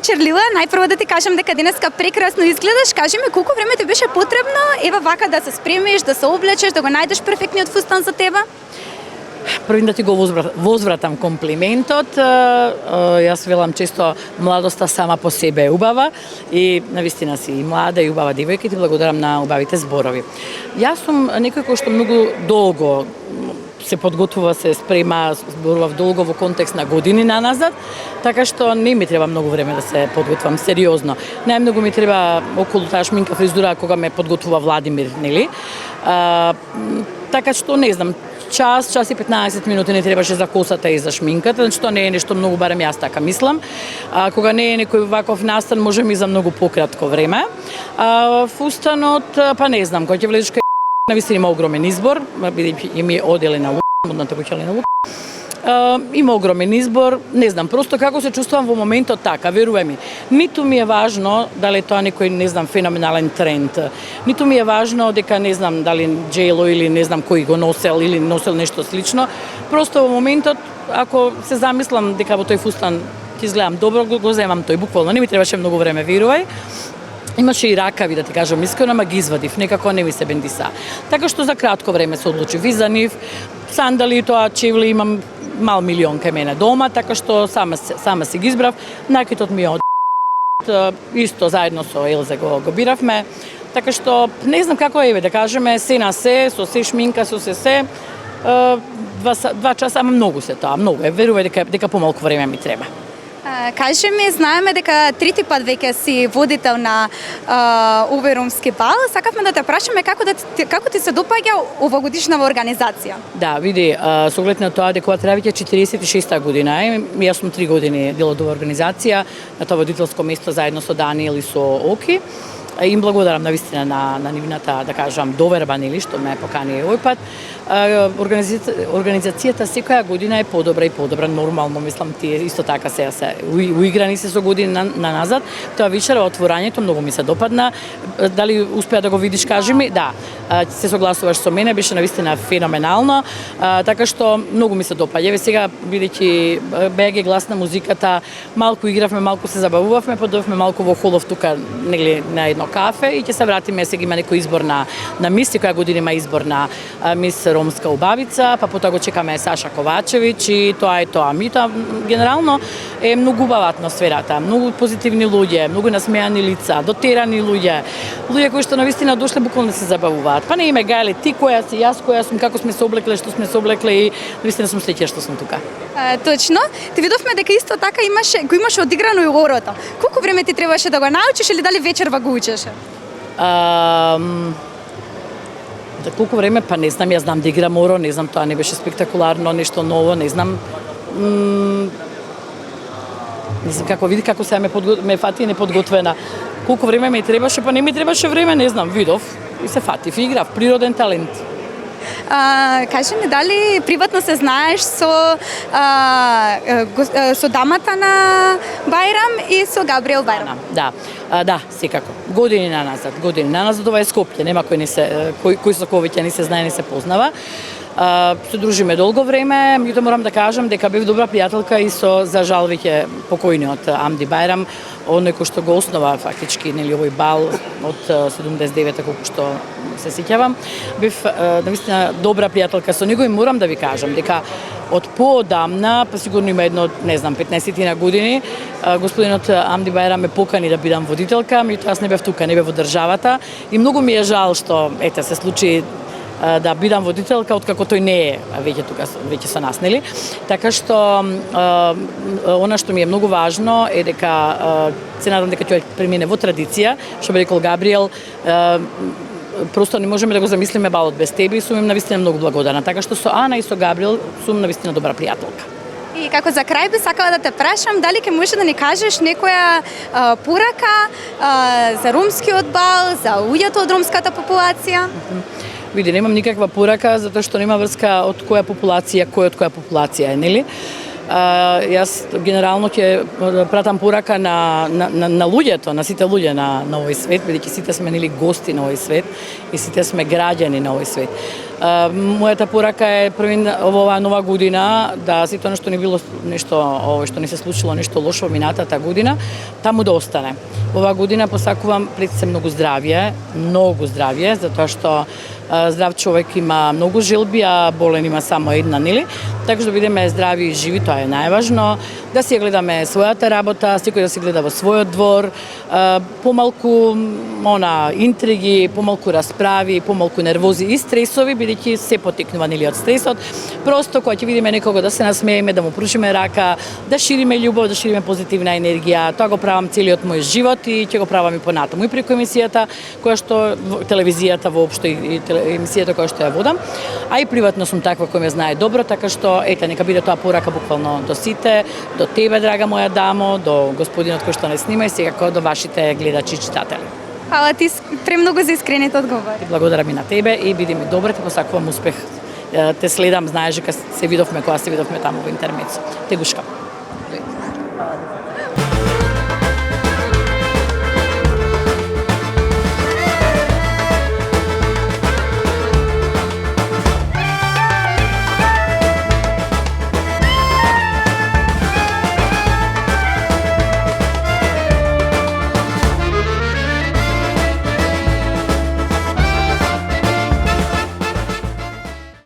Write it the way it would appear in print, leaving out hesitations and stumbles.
Черлила, најпрво да ти кажам дека денеска прекрасно изгледаш. Кажи ми колку време ти беше потребно ева вака да се спремиш, да се облечеш, да го најдеш перфектниот фустан за тебе? Првин да ти го возвратам комплиментот. Јас велам често младоста сама по себе е убава и навистина си и млада и убава девојка и ти благодарам на убавите зборови. Јас сум некој кој што многу долго се подготвува, се спрема, зборував долго во контекст на години наназад, така што не ми треба многу време да се подготвам сериозно. Најмногу ми треба околу таа шминка, фризура кога ме подготвува Владимир, нели? Така што не знам, час и 15 минути не требаше за косата и за шминката, што не е нешто многу, барем јас така мислам. Кога не е некој ваков настан, може ми за многу пократко време. Фустанот, па не знам, кога ќе влезеш кај навистина има огромен избор, бидејќи ми одели на модната куќа на има огромен избор, не знам, просто како се чувствувам во моментот така, верувај ми. Ниту ми е важно дали тоа некој, не знам, феноменален тренд. Ниту ми е важно дека не знам дали J.Lo или не знам кој го носел или носел нешто слично. Просто во моментот, ако се замислам дека во тој фустан ќе изгледам добро, го земам тој буквално. Не ми требаше многу време, верувај. Имаше и ракави, да ти кажам искрено, ама ги извадив, некако не ми се бендиса. Така што за кратко време се одлучив и за нив. Сандали, тоа чевли имам мал милион кај мене дома, така што сама си ги избрав. Накитот ми е од исто заедно со Елзе го биравме. Така што не знам како е, да кажеме, се на се, со се шминка, со се. 2 часа, ама многу се тоа, многу е. Верувај дека помалку време ми треба. Кажи ми, знаеме дека трети пат веќе си водител на Уверумски бал. Сакавме да те прашаме како ти се допаѓа овогодишнава организација? Да, види, со оглед на тоа дека треба веќе 46-та година е, јас сум 3 години дел од оваа организација, на тоа водителско место заедно со Даниел и со Оки. Им благодарам навистина на нивната, да кажам, доверба, нели, што ме покани овој пат. Организацијата секоја година е подобра и подобра, нормално, мислам, тие исто така се уиграни се со години назад. Тоа вечера отворањето многу ми се допадна. Дали успеа да го видиш, кажи ми? Да. Се согласуваш со мене, беше навистина феноменално, така што многу ми се допаѓа. Еве сега, бидејќи БГ глас на музиката, малку игравме, малку се забавувавме, подовме малку во холов тука, нели, на едно кафе и ќе се вратиме, сега има некој избор на мис, која година има избор на мис ромска убавица, па потоа го чекаме Саша Ковачевиќ и тоа е тоа. Меѓутоа, генерално е многу убава атмосферата, многу позитивни луѓе, многу насмеани лица, дотерани луѓе кои што навистина дошле буквално да се забавуваат. Па не име гајле, ти која си, јас која сум, како сме се облекле, што сме се облекле и навистина сум среќна што сум тука. Точно. Ти видовме дека исто така го имаше одиграно и орото. Колку време ти требаше да го научиш или дали вечерва го учеше? За колку време, па не знам, јас знам да играм оро, не знам, тоа не беше спектакуларно, нешто ново, не знам. Не знам како се ме фати неподготвена. Колку време ми требаше, па не ми требаше време, не знам, видов и се фатив, играв, природен талент. Кажи ми, дали приватно се знаеш со дамата на Бајрам и со Габриел Бајрам? Да, секако. Години назад, ова е Скопје, нема кој со кој веќе не се знае, не се познава. Се дружиме долго време, меѓутоа морам да кажам дека бев добра пријателка и со, за жал, веќе покојниот Амди Бајрам, оној кој што го основа фактички, нели, овој бал од 79-та, колку што се сеќавам. Бев навистина добра пријателка со него и морам да ви кажам дека од поодамна, па сигурно има едно, не знам, 15 години, господинот Амди Бајрам ме покани да бидам водителка, меѓутоа јас не бев тука, не бев во државата и многу ми е жал што се случи да бидам водителка, откако тој не е веќе со нас, нели? Така што она што ми е многу важно е дека се надам дека ќе премине во традиција, што би рекол Габриел, просто не можеме да го замислиме балот без тебе и сум им навистина многу благодарна. Така што со Ана и со Габриел сум навистина добра пријателка. И како за крај би сакала да те прашам, дали ќе можеш да ни кажеш некоја порака за ромскиот бал, за луѓето од ромската популација? Види, немам никаква порака, затоа што нема врска од која популација, кој од која популација е, нели? Јас генерално ќе пратам порака на луѓето, на сите луѓе на овој свет, бидејќи сите сме нели гости на овој свет и сите сме граѓани на овој свет. Мојата порака е во оваа нова година да сите она што не било нешто што не се случило нешто лошо во минатата година, таму да остане. Оваа година посакувам пред се многу здравје, затоа што здрав човек има многу желби, а болен има само една, нели? Така што да бидеме здрави и живи, тоа е најважно. Да си гледаме својата работа, секој да си гледа во својот двор, помалку интриги, помалку расправи, помалку нервози и стресови, бидејќи се потекнува нели од стресот. Просто кога ќе видиме некого да се насмееме, да му прушиме рака, да шириме љубов, да шириме позитивна енергија. Тоа го правам целиот мој живот и ќе го правам и понатаму и преку емисијата која што телевизијата воопшто и емисијата која што ја водам, а и приватно сум таква кој ме знае добро, така што ете нека биде тоа порака буквално до сите, до тебе драга моја дамо, до господинот кој што не снима и секако до вашите гледачи и читатели. Фала ти премногу за искрените одговори. Благодарам и на тебе и биди ми добра, ти посакувам успех. Те следам, знаеш дека се видовме кога се видовме таму во интермецо. Те гушкам.